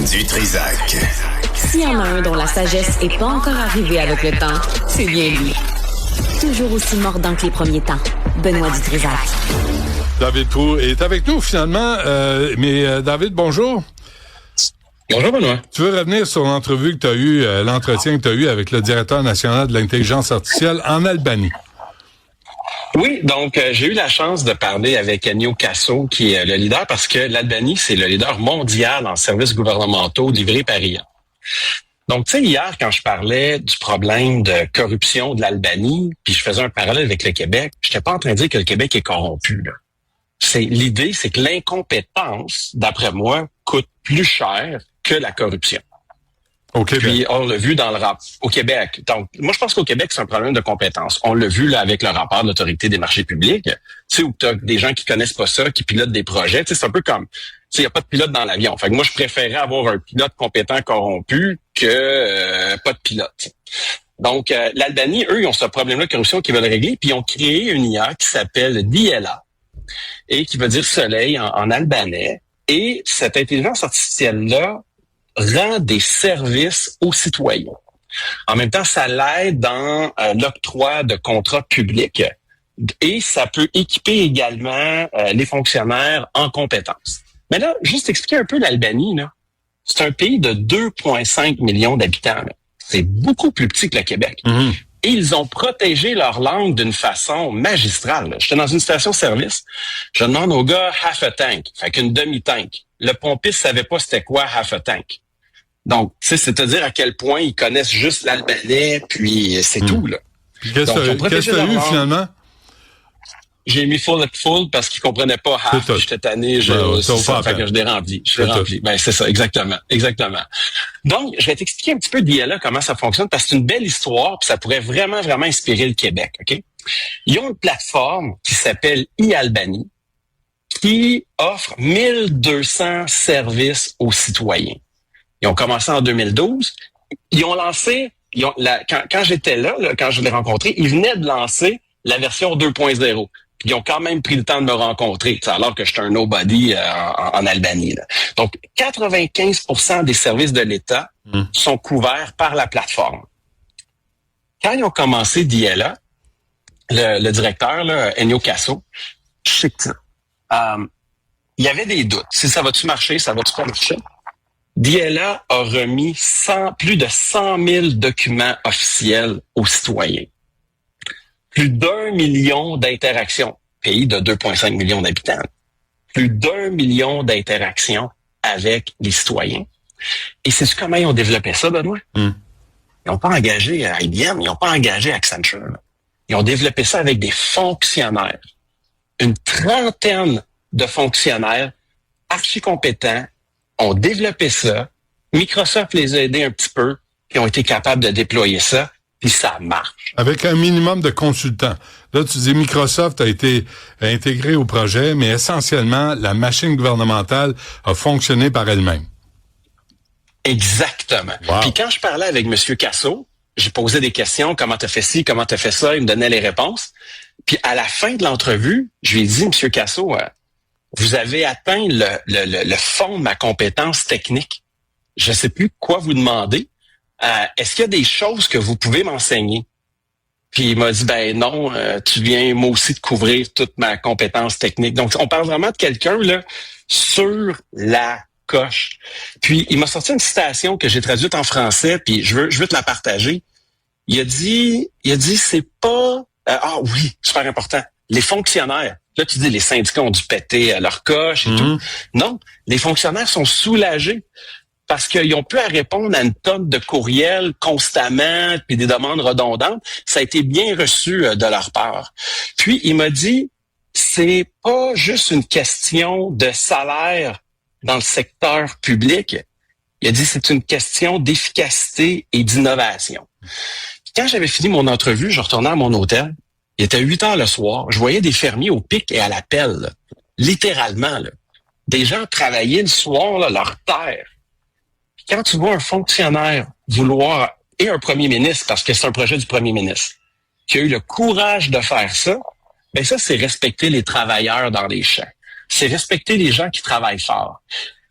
Du Trizac. S'il y en a un dont la sagesse n'est pas encore arrivée avec le temps, c'est bien lui. Toujours aussi mordant que les premiers temps. Benoît Dutrizac. David Proulx est avec nous finalement. David, bonjour. Bonjour Benoît. Tu veux revenir sur l'entrevue que tu as eue, l'entretien que tu as eu avec le directeur national de l'intelligence artificielle en Albanie? Oui, donc j'ai eu la chance de parler avec Ennio Casso, qui est le leader, parce que l'Albanie, c'est le leader mondial en services gouvernementaux livrés par IA. Donc, tu sais, hier, quand je parlais du problème de corruption de l'Albanie, puis je faisais un parallèle avec le Québec, je n'étais pas en train de dire que le Québec est corrompu, là. L'idée, c'est que l'incompétence, d'après moi, coûte plus cher que la corruption. Au Québec. Puis on l'a vu dans le rapport au Québec. Donc, moi, je pense qu'au Québec, c'est un problème de compétence. On l'a vu là avec le rapport de l'Autorité des marchés publics. Tu sais, où tu as des gens qui connaissent pas ça, qui pilotent des projets. Tu sais, c'est un peu comme, tu sais, il n'y a pas de pilote dans l'avion. Fait que moi, je préférais avoir un pilote compétent corrompu que pas de pilote. Donc, l'Albanie, eux, ils ont ce problème-là de corruption qu'ils veulent régler, puis ils ont créé une IA qui s'appelle Diela, et qui veut dire soleil en albanais. Et cette intelligence artificielle-là rend des services aux citoyens. En même temps, ça l'aide dans l'octroi de contrats publics et ça peut équiper également les fonctionnaires en compétences. Mais là, juste expliquer un peu l'Albanie, là. C'est un pays de 2,5 millions d'habitants, là. C'est beaucoup plus petit que le Québec. Mmh. Et ils ont protégé leur langue d'une façon magistrale, là. J'étais dans une station-service, je demande au gars « half a tank », fait qu'une demi-tank. Le pompiste savait pas c'était quoi « half a tank ». Donc, tu sais, c'est-à-dire à quel point ils connaissent juste l'albanais, puis c'est tout, là. Qu'est-ce que tu as eu, finalement? J'ai mis full parce qu'ils comprenaient pas half, j'étais tanné, fait que je l'ai rempli. Ben, c'est ça, exactement. Donc, je vais t'expliquer un petit peu d'IA, comment ça fonctionne, parce que c'est une belle histoire, puis ça pourrait vraiment, vraiment inspirer le Québec, OK? Ils ont une plateforme qui s'appelle iAlbanie, qui offre 1200 services aux citoyens. Ils ont commencé en 2012. Ils ont lancé, quand j'étais là, quand je l'ai rencontré, ils venaient de lancer la version 2.0. Puis ils ont quand même pris le temps de me rencontrer, alors que j'étais un nobody en Albanie, là. Donc, 95% des services de l'État sont couverts par la plateforme. Quand ils ont commencé d'IA, le directeur, là, Ennio Casso, je sais que il y avait des doutes. Si ça va-tu marcher, ça va-tu pas marcher? Diela a remis plus de 100 000 documents officiels aux citoyens. Plus d'1 million d'interactions. Pays de 2,5 millions d'habitants. Plus d'1 million d'interactions avec les citoyens. Et c'est comment ils ont développé ça, Benoît? Ils n'ont pas engagé IBM, ils n'ont pas engagé Accenture, là. Ils ont développé ça avec des fonctionnaires. Une trentaine de fonctionnaires archi-compétents ont développé ça. Microsoft les a aidés un petit peu, puis ont été capables de déployer ça, puis ça marche. Avec un minimum de consultants. Là, tu dis Microsoft a été intégré au projet, mais essentiellement, la machine gouvernementale a fonctionné par elle-même. Exactement. Wow. Puis quand je parlais avec M. Casso, j'ai posé des questions, comment t'as fait ci, comment t'as fait ça, il me donnait les réponses. Puis à la fin de l'entrevue, je lui ai dit, M. Casso, vous avez atteint le fond de ma compétence technique. Je ne sais plus quoi vous demander. Est-ce qu'il y a des choses que vous pouvez m'enseigner? Puis il m'a dit, ben non, tu viens moi aussi de couvrir toute ma compétence technique. Donc, on parle vraiment de quelqu'un là sur la coche. Puis il m'a sorti une citation que j'ai traduite en français, puis je veux te la partager. Il a dit, c'est pas... oui, super important. Les fonctionnaires. Là, tu dis, les syndicats ont dû péter leur coche et tout. Non, les fonctionnaires sont soulagés parce qu'ils ont plus à répondre à une tonne de courriels constamment puis des demandes redondantes. Ça a été bien reçu de leur part. Puis, il m'a dit, c'est pas juste une question de salaire dans le secteur public. Il a dit, c'est une question d'efficacité et d'innovation. Quand j'avais fini mon entrevue, je retournais à mon hôtel. Il était 8 heures le soir. Je voyais des fermiers au pic et à la pelle, là. Littéralement, là. Des gens travaillaient le soir, là, leur terre. Puis quand tu vois un fonctionnaire vouloir, et un premier ministre, parce que c'est un projet du premier ministre, qui a eu le courage de faire ça, ben ça, c'est respecter les travailleurs dans les champs. C'est respecter les gens qui travaillent fort.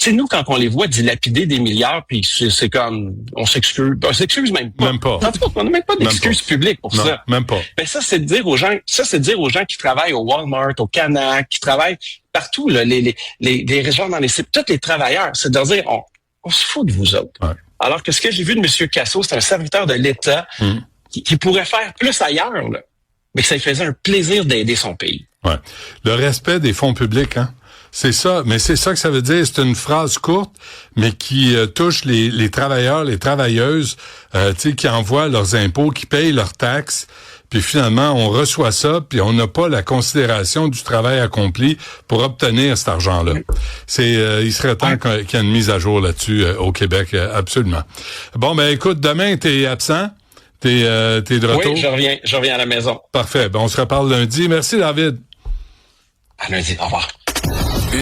sais, nous, quand on les voit dilapider des milliards, puis c'est comme, on s'excuse même pas. Même pas. En tout cas, on n'a même pas d'excuses publiques pour non, ça. Même pas. Ben ça, c'est de dire aux gens, qui travaillent au Walmart, au Canac, qui travaillent partout, là, les gens dans les sites, tous les travailleurs, c'est de leur dire, on se fout de vous autres. Ouais. Alors que ce que j'ai vu de M. Casso, c'est un serviteur de l'État qui pourrait faire plus ailleurs, là, mais que ça lui faisait un plaisir d'aider son pays. Ouais. Le respect des fonds publics, hein. C'est ça, mais c'est ça que ça veut dire. C'est une phrase courte, mais qui touche les travailleurs, les travailleuses, tu sais, qui envoient leurs impôts, qui payent leurs taxes, puis finalement, on reçoit ça, puis on n'a pas la considération du travail accompli pour obtenir cet argent-là. Il serait temps qu'il y ait une mise à jour là-dessus au Québec, absolument. Bon, ben écoute, demain, t'es absent. T'es de retour? Oui, je reviens à la maison. Parfait. Ben, on se reparle lundi. Merci, David. À lundi. Au revoir.